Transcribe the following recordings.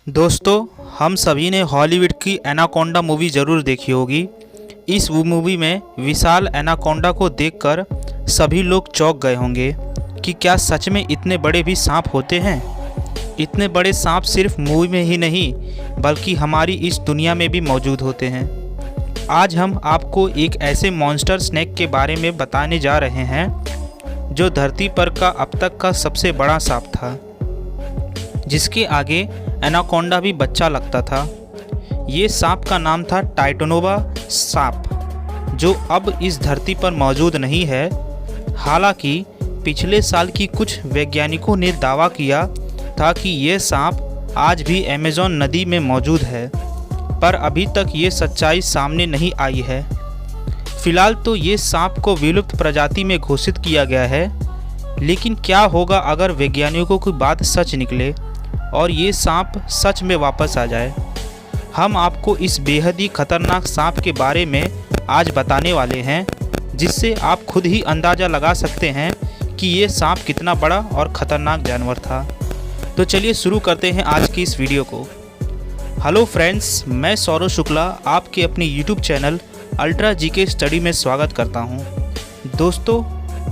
दोस्तों, हम सभी ने हॉलीवुड की एनाकोंडा मूवी ज़रूर देखी होगी। इस मूवी में विशाल एनाकोंडा को देखकर सभी लोग चौंक गए होंगे कि क्या सच में इतने बड़े भी सांप होते हैं। इतने बड़े सांप सिर्फ मूवी में ही नहीं बल्कि हमारी इस दुनिया में भी मौजूद होते हैं। आज हम आपको एक ऐसे मॉन्स्टर स्नेक के बारे में बताने जा रहे हैं जो धरती पर का अब तक का सबसे बड़ा सांप था, जिसके आगे एनाकोंडा भी बच्चा लगता था। ये सांप का नाम था टाइटनोबा सांप, जो अब इस धरती पर मौजूद नहीं है। हालांकि पिछले साल की कुछ वैज्ञानिकों ने दावा किया था कि ये सांप आज भी अमेज़न नदी में मौजूद है, पर अभी तक ये सच्चाई सामने नहीं आई है। फिलहाल तो ये सांप को विलुप्त प्रजाति में घोषित किया गया है, लेकिन क्या होगा अगर वैज्ञानिकों की बात सच निकले और ये सांप सच में वापस आ जाए। हम आपको इस बेहद ही खतरनाक सांप के बारे में आज बताने वाले हैं, जिससे आप खुद ही अंदाज़ा लगा सकते हैं कि ये सांप कितना बड़ा और ख़तरनाक जानवर था। तो चलिए शुरू करते हैं आज की इस वीडियो को। हेलो फ्रेंड्स, मैं सौरव शुक्ला आपके अपने YouTube channel ultra GK study में स्वागत करता हूँ। दोस्तों,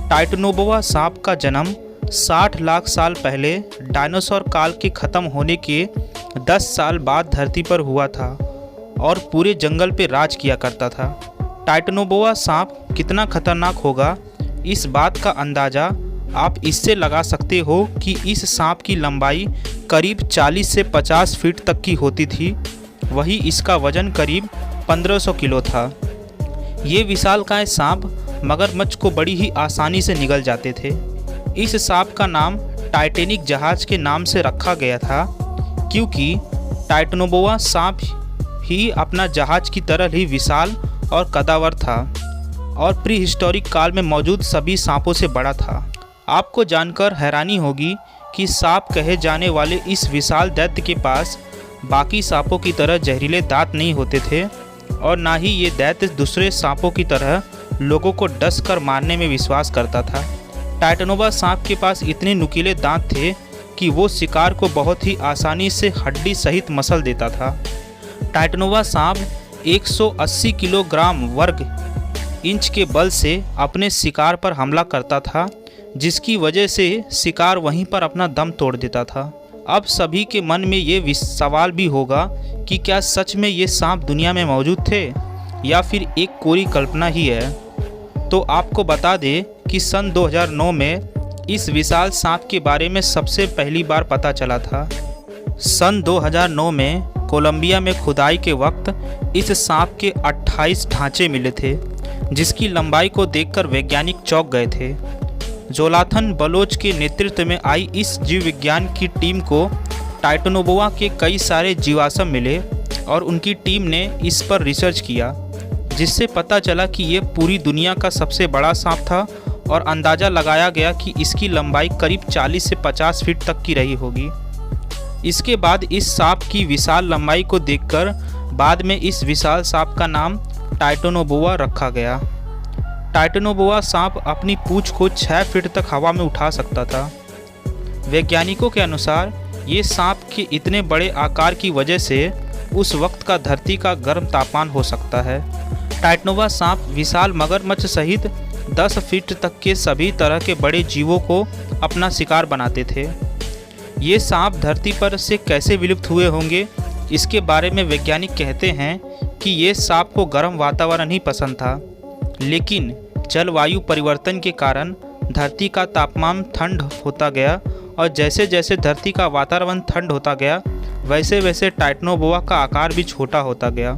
टाइटनोबोआ सांप का जन्म 60 लाख साल पहले डायनासोर काल के ख़त्म होने के 10 साल बाद धरती पर हुआ था और पूरे जंगल पे राज किया करता था। टाइटनोबोआ सांप कितना खतरनाक होगा, इस बात का अंदाज़ा आप इससे लगा सकते हो कि इस सांप की लंबाई करीब 40 से 50 फीट तक की होती थी। वही इसका वज़न करीब 1500 किलो था। ये विशालकाय सांप मगरमच्छ को बड़ी ही आसानी से निगल जाते थे। इस सांप का नाम टाइटैनिक जहाज़ के नाम से रखा गया था, क्योंकि टाइटनोबोआ सांप ही अपना जहाज़ की तरह ही विशाल और कदावर था और प्री हिस्टोरिक काल में मौजूद सभी सांपों से बड़ा था। आपको जानकर हैरानी होगी कि सांप कहे जाने वाले इस विशाल दैत्य के पास बाकी सांपों की तरह जहरीले दांत नहीं होते थे और ना ही ये दैत्य दूसरे सांपों की तरह लोगों को डस कर मारने में विश्वास करता था। टाइटनोबा सांप के पास इतने नुकीले दांत थे कि वो शिकार को बहुत ही आसानी से हड्डी सहित मसल देता था। टाइटनोबा सांप 180 किलोग्राम वर्ग इंच के बल से अपने शिकार पर हमला करता था, जिसकी वजह से शिकार वहीं पर अपना दम तोड़ देता था। अब सभी के मन में ये सवाल भी होगा कि क्या सच में ये सांप दुनिया में मौजूद थे या फिर एक कोरी कल्पना ही है। तो आपको बता दें कि सन 2009 में इस विशाल सांप के बारे में सबसे पहली बार पता चला था। सन 2009 में कोलंबिया में खुदाई के वक्त इस सांप के 28 ढांचे मिले थे, जिसकी लंबाई को देखकर वैज्ञानिक चौंक गए थे। जोनाथन बलोच के नेतृत्व में आई इस जीव विज्ञान की टीम को टाइटनोबोआ के कई सारे जीवाश्म मिले और उनकी टीम ने इस पर रिसर्च किया, जिससे पता चला कि ये पूरी दुनिया का सबसे बड़ा सांप था और अंदाज़ा लगाया गया कि इसकी लंबाई करीब 40 से 50 फीट तक की रही होगी। इसके बाद इस सांप की विशाल लंबाई को देखकर बाद में इस विशाल सांप का नाम टाइटनोबोआ रखा गया। टाइटनोबोआ सांप अपनी पूंछ को 6 फीट तक हवा में उठा सकता था। वैज्ञानिकों के अनुसार ये सांप के इतने बड़े आकार की वजह से उस वक्त का धरती का गर्म तापमान हो सकता है। टाइटनोबा सांप विशाल मगरमच्छ सहित 10 फीट तक के सभी तरह के बड़े जीवों को अपना शिकार बनाते थे। ये सांप धरती पर से कैसे विलुप्त हुए होंगे, इसके बारे में वैज्ञानिक कहते हैं कि ये सांप को गर्म वातावरण ही पसंद था, लेकिन जलवायु परिवर्तन के कारण धरती का तापमान ठंड होता गया और जैसे जैसे धरती का वातावरण ठंड होता गया वैसे वैसे टाइटनोबोआ का आकार भी छोटा होता गया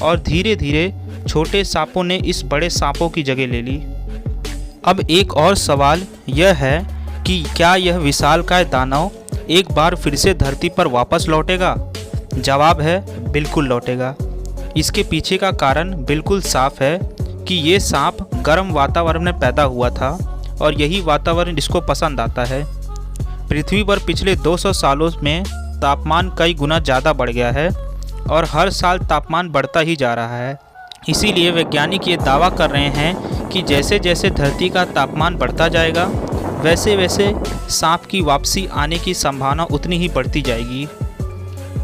और धीरे धीरे छोटे सांपों ने इस बड़े सांपों की जगह ले ली। अब एक और सवाल यह है कि क्या यह विशालकाय दानव एक बार फिर से धरती पर वापस लौटेगा? जवाब है बिल्कुल लौटेगा। इसके पीछे का कारण बिल्कुल साफ है कि ये सांप गर्म वातावरण में पैदा हुआ था और यही वातावरण इसको पसंद आता है। पृथ्वी पर पिछले 200 सालों में तापमान कई गुना ज़्यादा बढ़ गया है और हर साल तापमान बढ़ता ही जा रहा है। इसीलिए वैज्ञानिक ये दावा कर रहे हैं कि जैसे जैसे धरती का तापमान बढ़ता जाएगा वैसे वैसे सांप की वापसी आने की संभावना उतनी ही बढ़ती जाएगी।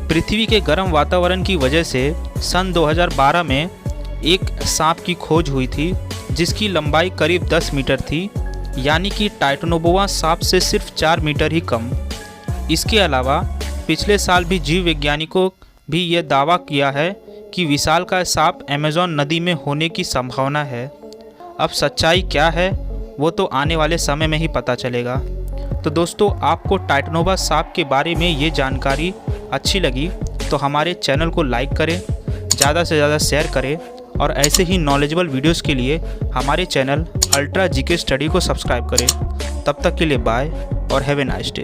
पृथ्वी के गर्म वातावरण की वजह से सन 2012 में एक सांप की खोज हुई थी जिसकी लंबाई करीब 10 मीटर थी, यानी कि टाइटनोबोआ सांप से सिर्फ 4 मीटर ही कम। इसके अलावा पिछले साल भी जीव वैज्ञानिकों भी ये दावा किया है कि विशालकाय सांप अमेज़न नदी में होने की संभावना है। अब सच्चाई क्या है वो तो आने वाले समय में ही पता चलेगा। तो दोस्तों, आपको टाइटनोबा सांप के बारे में ये जानकारी अच्छी लगी तो हमारे चैनल को लाइक करें, ज़्यादा से ज़्यादा शेयर करें और ऐसे ही नॉलेजेबल वीडियोस के लिए हमारे चैनल अल्ट्रा जीके स्टडी को सब्सक्राइब करें। तब तक के लिए बाय और हैव ए नाइस डे।